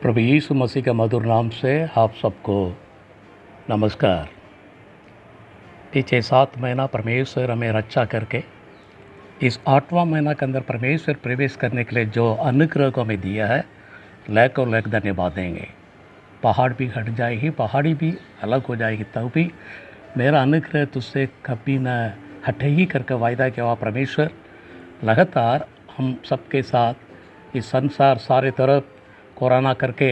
प्रभु यीशु मसीह के मधुर नाम से आप सबको नमस्कार। पीछे 7 महीना परमेश्वर हमें रक्षा करके इस 8वां महीना के अंदर परमेश्वर प्रवेश करने के लिए जो अनुग्रह को हमें दिया है, लाख और लाख धन्यवाद देंगे। पहाड़ भी हट जाएगी, पहाड़ी भी अलग हो जाएगी, तब भी मेरा अनुग्रह तुझसे कभी न हटेगी करके वायदा किया हुआ परमेश्वर लगातार हम सबके साथ इस संसार सारे तरफ कोरोना करके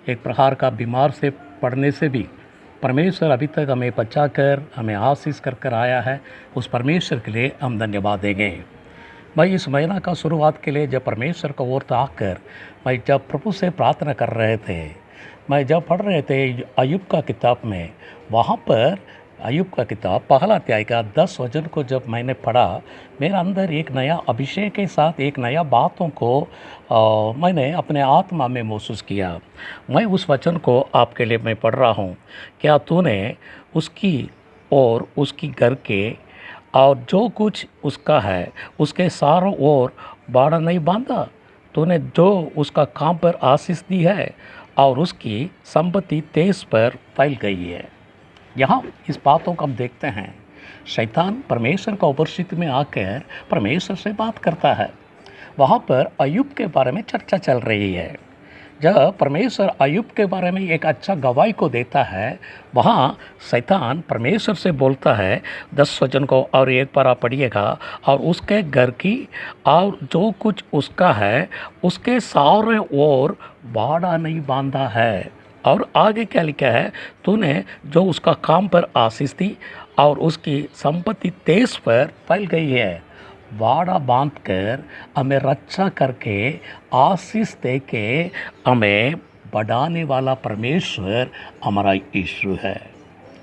एक प्रकार का बीमार से पड़ने से भी परमेश्वर अभी तक हमें बचाकर हमें आशीष कर कर आया है। उस परमेश्वर के लिए हम धन्यवाद देंगे। मैं इस महीना का शुरुआत के लिए जब परमेश्वर को ओर आकर मैं जब प्रभु से प्रार्थना कर रहे थे, मैं जब पढ़ रहे थे अय्यूब का किताब में, वहाँ पर अय्यूब का किताब पहला अध्याय का 10 वचन को जब मैंने पढ़ा, मेरे अंदर एक नया अभिषेक के साथ एक नया बातों को मैंने अपने आत्मा में महसूस किया। मैं उस वचन को आपके लिए मैं पढ़ रहा हूँ। क्या तूने उसकी और उसकी घर के और जो कुछ उसका है उसके सारों ओर बाड़ा नहीं बांधा? तूने जो उसका काम पर आशीष दी है और उसकी संपत्ति तेज पर फैल गई है। यहाँ इस बातों को हम देखते हैं, शैतान परमेश्वर का उपस्थिति में आकर परमेश्वर से बात करता है। वहाँ पर अय्यूब के बारे में चर्चा चल रही है। जब परमेश्वर अय्यूब के बारे में एक अच्छा गवाही को देता है, वहाँ शैतान परमेश्वर से बोलता है 10 वचन को और एक बार आप पढ़िएगा, और उसके घर की और जो कुछ उसका है उसके सारे ओर बाड़ा नहीं बांधा है। और आगे क्या लिखा है? तूने जो उसका काम पर आशीष दी और उसकी संपत्ति तेज पर फैल गई है। वाड़ा बांध कर हमें रक्षा करके आशीष दे के हमें बढ़ाने वाला परमेश्वर हमारा यीशु है।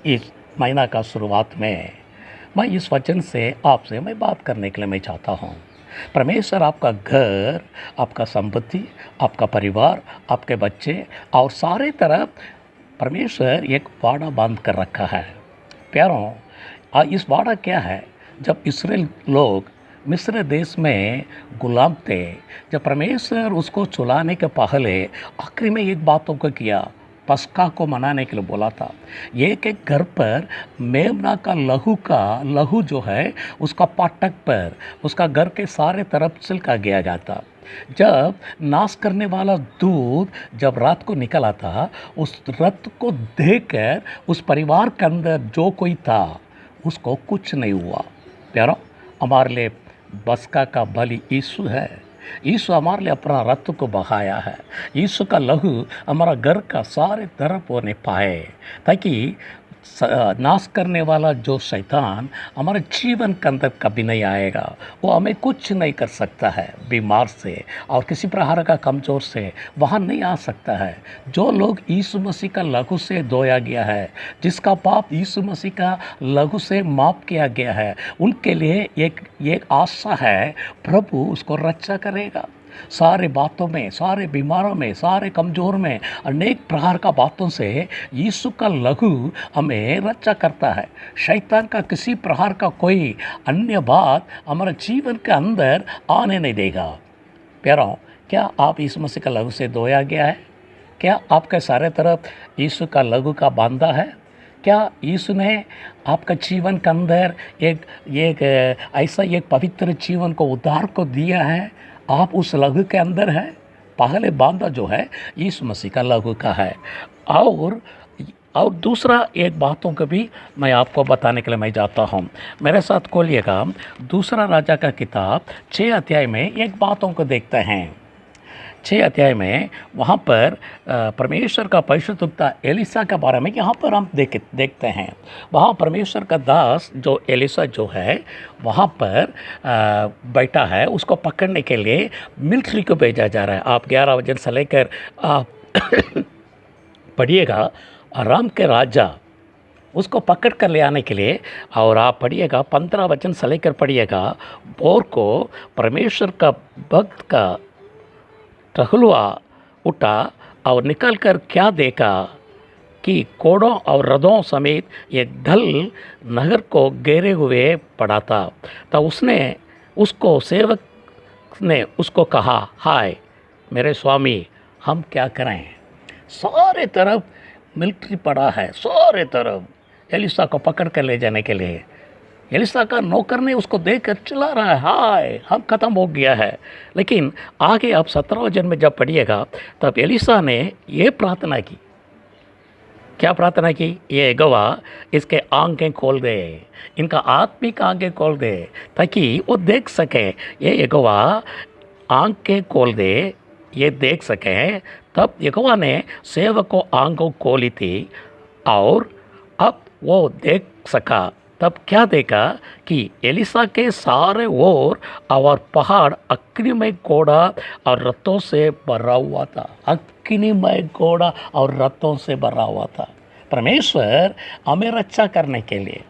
इस महीना का शुरुआत में मैं इस वचन से आपसे मैं बात करने के लिए मैं चाहता हूँ। परमेश्वर आपका घर, आपका संपत्ति, आपका परिवार, आपके बच्चे और सारे तरफ परमेश्वर एक वाड़ा बांध कर रखा है। प्यारों, इस वाड़ा क्या है? जब इस्राएल लोग मिस्र देश में गुलाम थे, जब परमेश्वर उसको चुलाने के पहले आखिरी में एक बातों को किया, पस्का को मनाने के लिए बोला था। एक एक घर पर मेमना का लहू जो है उसका पाटक पर उसका घर के सारे तरफ छिड़का गया जाता। जब नाश करने वाला दूध जब रात को निकला था, उस रथ को देखकर उस परिवार के अंदर जो कोई था उसको कुछ नहीं हुआ। प्यारो, हमारे लिए बस्का का बलि यीशु है। यीशु हमारे लिए अपना रक्त को बहाया है। यीशु का लहू हमारा घर का सारे तरफ होने पाए, ताकि नाश करने वाला जो शैतान हमारे जीवन के अंदर कभी नहीं आएगा। वो हमें कुछ नहीं कर सकता है, बीमार से और किसी प्रकार का कमज़ोर से वहाँ नहीं आ सकता है। जो लोग यीशु मसीह का लहू से धोया गया है, जिसका पाप यीशु मसीह का लहू से माफ़ किया गया है, उनके लिए एक आशा है, प्रभु उसको रक्षा करेगा। सारे बातों में, सारे बीमारों में, सारे कमज़ोर में, अनेक प्रकार का बातों से यीशु का लहू हमें रक्षा करता है। शैतान का किसी प्रकार का कोई अन्य बात हमारे जीवन के अंदर आने नहीं देगा। प्यारों, क्या आप यीशु मसीह का लहू से धोया गया है? क्या आपके सारे तरफ यीशु का लहू का बांधा है? क्या यीशु ने आपका जीवन के अंदर एक ऐसा एक पवित्र जीवन को उद्धार को दिया है? आप उस लहू के अंदर है। पहले बांधा जो है यीशु मसीह का लहू का है। और दूसरा एक बातों को भी मैं आपको बताने के लिए मैं जाता हूँ। मेरे साथ खोलिएगा दूसरा राजा का किताब 6 अध्याय में एक बातों को देखते हैं। 6 अध्याय में वहाँ पर परमेश्वर का परिशुद्धता एलिसा के बारे में यहाँ पर हम देखते हैं। वहाँ परमेश्वर का दास जो एलिसा जो है वहाँ पर बैठा है, उसको पकड़ने के लिए मिलिट्री को भेजा जा रहा है। आप 11 वचन से लेकर आप पढ़िएगा, आराम के राजा उसको पकड़ कर ले आने के लिए, और आप पढ़िएगा 15 वचन से लेकर पढ़िएगा, भोर को परमेश्वर का भक्त का टहलुआ उठा और निकल कर क्या देखा कि कोड़ों और रथों समेत एक ढल नगर को घेरे हुए पड़ा था। तो उसने उसको सेवक ने उसको कहा, हाय मेरे स्वामी, हम क्या करें? सारे तरफ मिलिट्री पड़ा है, सारे तरफ एलिसा को पकड़ कर ले जाने के लिए। एलिसा का नौकर ने उसको देख कर चिल्ला रहा है, हाय हम ख़त्म हो गया है। लेकिन आगे आप 17 वचन में जब पढ़िएगा तब एलिसा ने ये प्रार्थना की। क्या प्रार्थना की? ये यहोवा इसके आंखें खोल दे, इनका आत्मिक आंखें खोल दे, ताकि वो देख सके। ये यहोवा आंखें खोल दे, ये देख सके। तब यहोवा ने सेवक को आंखों खोली थी और अब वो देख सका। तब क्या देखा कि एलिसा के सारे ओर और पहाड़ अग्निमय घोड़ा और रथों से भरा हुआ था। अग्निमय घोड़ा और रथों से भरा हुआ था। परमेश्वर हमें रक्षा करने के लिए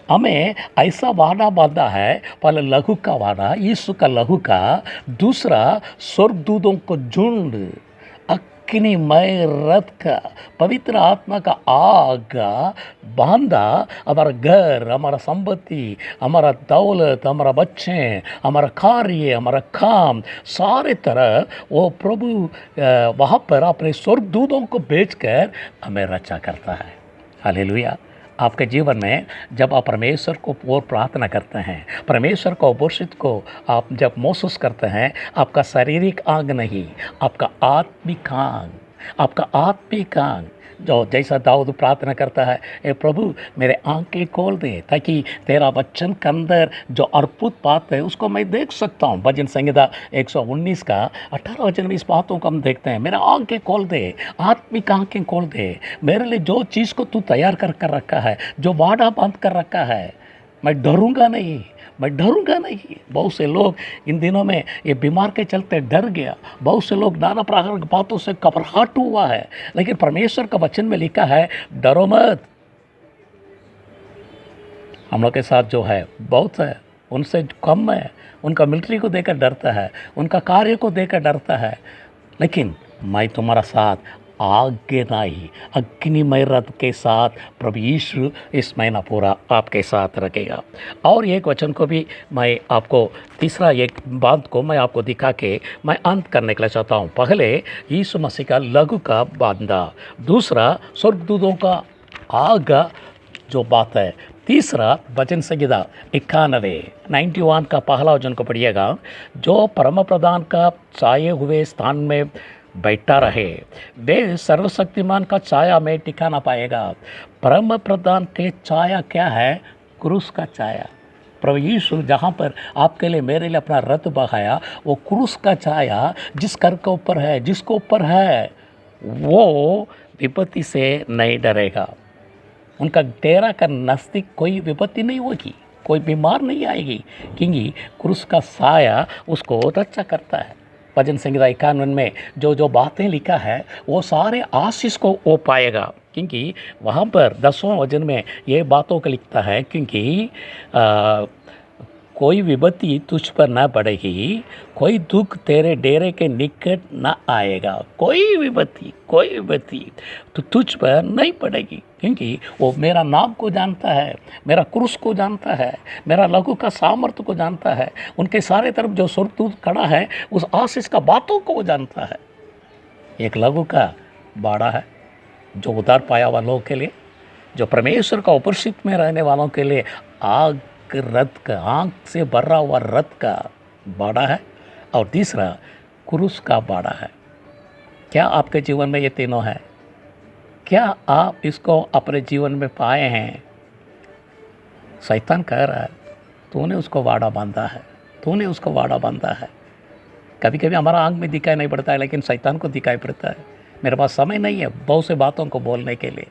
हमें ऐसा वादा बांधा है। पहले लहू का वादा, यीशु का लहू का, दूसरा स्वर्गदूतों को झुंड, अग्निमय रथ का, पवित्र आत्मा का आग बांधा हमारा घर, हमारा संपत्ति, हमारा दौलत, हमारा बच्चे, हमारा कार्य, हमारा काम, सारे तरह वो प्रभु वहाँ पर अपने स्वर्गदूतों को भेजकर हमें रक्षा करता है। हालेलुया। आपके जीवन में जब आप परमेश्वर को और प्रार्थना करते हैं, परमेश्वर को उपस्थित को आप जब महसूस करते हैं, आपका शारीरिक अंग नहीं, आपका आत्मिक अंग, आपका आत्मिक अंग, जो जैसा दाऊद प्रार्थना करता है, ए प्रभु मेरे आंखें खोल दे ताकि तेरा वचन के अंदर जो अद्भुत बात है उसको मैं देख सकता हूँ। भजन संहिता 119 का 18 वचन में इस बातों को हम देखते हैं। मेरा आंखें खोल दे, आत्मिक आंखें खोल दे। मेरे लिए जो चीज़ को तू तैयार कर रखा है, जो वादा बांध कर रखा है, मैं डरूंगा नहीं, मैं डरूंगा नहीं। बहुत से लोग इन दिनों में ये बीमार के चलते डर गया, बहुत से लोग नाना प्रकार की बातों से घबराहट हुआ है। लेकिन परमेश्वर का वचन में लिखा है, डरो मत। हम लोग के साथ जो है बहुत है, उनसे कम है, उनका मिलिट्री को देकर डरता है, उनका कार्य को देकर डरता है। लेकिन मैं तुम्हारा साथ आगे नहीं, अग्निमय रथ के साथ प्रभु यीशु इस महीना पूरा आपके साथ रखेगा। और एक वचन को भी मैं आपको, तीसरा एक बात को मैं आपको दिखा के मैं अंत करने के लिए चाहता हूँ। पहले यीशु मसीह का लहू का बांधा, दूसरा स्वर्गदूतों का आग जो बात है, तीसरा वचन संहिता 91 का पहला वचन को पढ़िएगा। जो परम प्रधान का छाए हुए स्थान में बैठा रहे, वे सर्वशक्तिमान का छाया में टिका ना पाएगा। परम प्रधान के छाया क्या है? क्रूस का छाया। प्रभु यीशु जहाँ पर आपके लिए मेरे लिए अपना रथ बहाया, वो क्रूस का छाया जिस कर के ऊपर है, जिसको ऊपर है, वो विपत्ति से नहीं डरेगा। उनका डेरा का नज़दीक कोई विपत्ति नहीं होगी, कोई बीमार नहीं आएगी, क्योंकि क्रूस का साया उसको रक्षा करता है। भजन संहिता 91 में जो जो बातें लिखा है वो सारे आशीष को वो पाएगा, क्योंकि वहाँ पर 10वां वचन में ये बातों को लिखता है, क्योंकि कोई विपत्ति तुझ पर न पड़ेगी, कोई दुख तेरे डेरे के निकट न आएगा। कोई विपत्ति तो तुझ पर नहीं पड़ेगी, क्योंकि वो मेरा नाम को जानता है, मेरा क्रूस को जानता है, मेरा लहू का सामर्थ्य को जानता है। उनके सारे तरफ जो स्वर्गदूत खड़ा है उस आशीष का बातों को वो जानता है। एक लहू का बाड़ा है जो उद्धार पाया हुआ लोगों के लिए, जो परमेश्वर का उपस्थित में रहने वालों के लिए आग रथ का, आग से भरा हुआ रथ का बाड़ा है। और तीसरा क्रूस का बाड़ा है। क्या आपके जीवन में ये तीनों है? क्या आप इसको अपने जीवन में पाए हैं? शैतान कह रहा है तूने उसको वाड़ा बांधा है, तूने उसको वाड़ा बांधा है। कभी कभी हमारा आंख में दिखाई नहीं पड़ता है, लेकिन शैतान को दिखाई पड़ता है। मेरे पास समय नहीं है बहुत से बातों को बोलने के लिए,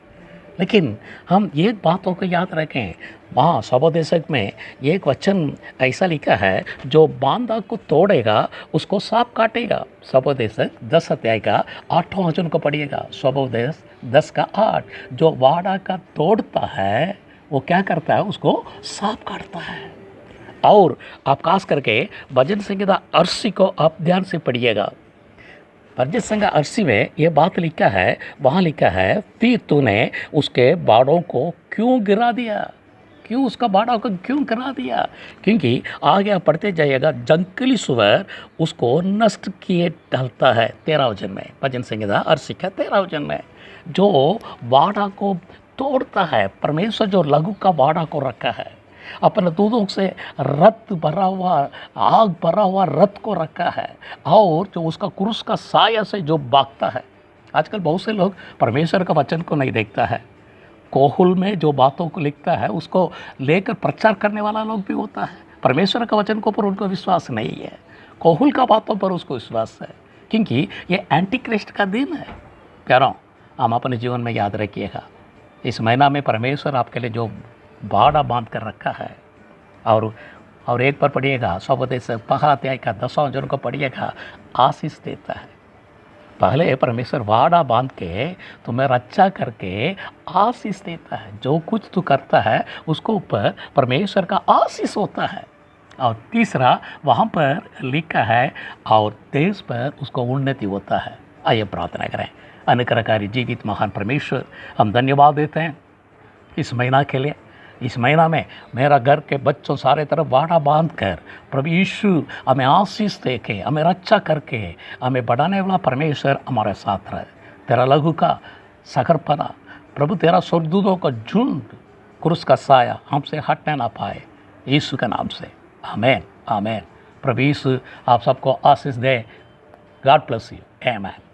लेकिन हम ये बातों को याद रखें। वहाँ सबोदेशक में एक वचन ऐसा लिखा है, जो बांधा को तोड़ेगा उसको सांप काटेगा। सबोदेशक 10 अध्याय का 8वां वचन को पढ़िएगा। सबोदेश 10 का 8, जो वाड़ा का तोड़ता है वो क्या करता है? उसको सांप काटता है। और आप खास करके भजन संहिता 80 को आप ध्यान से पढ़िएगा। भजन संहिता 80 में ये बात लिखा है, वहाँ लिखा है, फिर तूने उसके बाड़ों को क्यों गिरा दिया? क्यों उसका बाड़ा को क्यों करा दिया? क्योंकि आगे आप पढ़ते जाइएगा, जंगली सुअर उसको नष्ट किए डालता है 13 वचन में, भजन संहिता 80 का 13 वचन में। जो बाड़ा को तोड़ता है, परमेश्वर जो लघु का बाड़ा को रखा है, अपने दूधों से रथ भरा हुआ, आग भरा हुआ रथ को रखा है, और जो उसका क्रूस का साया से जो भागता है। आजकल बहुत से लोग परमेश्वर का वचन को नहीं देखता है, कोहुल में जो बातों को लिखता है उसको लेकर प्रचार करने वाला लोग भी होता है। परमेश्वर का वचन को पर उनको विश्वास नहीं है, कोहुल का बातों पर उसको विश्वास है, क्योंकि ये एंटी क्रिस्ट का दिन है। कह रहा हूँ, हम अपने जीवन में याद रखिएगा, इस महीना में परमेश्वर आपके लिए जो बाड़ा बांध कर रखा है, और एक पर पढ़िएगा, स्वोपदेश पहला अध्याय का 10वां वचन को पढ़िएगा, आशीष देता है। पहले परमेश्वर वाड़ा बांध के तुम्हें रक्षा करके आशीष देता है। जो कुछ तू करता है उसको ऊपर परमेश्वर का आशीष होता है। और तीसरा वहाँ पर लिखा है, और देश पर उसको उन्नति होता है। आइए प्रार्थना करें। अनुग्रहकारी जीवित महान परमेश्वर, हम धन्यवाद देते हैं इस महीना के लिए। इस महीना में मेरा घर के बच्चों सारे तरफ वाड़ा बांध कर प्रभु यीशु हमें आशीष दे के, हमें रक्षा करके, हमें बढ़ाने वाला परमेश्वर हमारे साथ रहे। तेरा लघु का सखरपना प्रभु, तेरा स्वर्गदूतों का झुंड, क्रूस का साया हमसे हटने ना पाए, यीशु के नाम से आमेन आमेन। प्रभु यीशु आप सबको आशीष दे। God bless you. आमेन।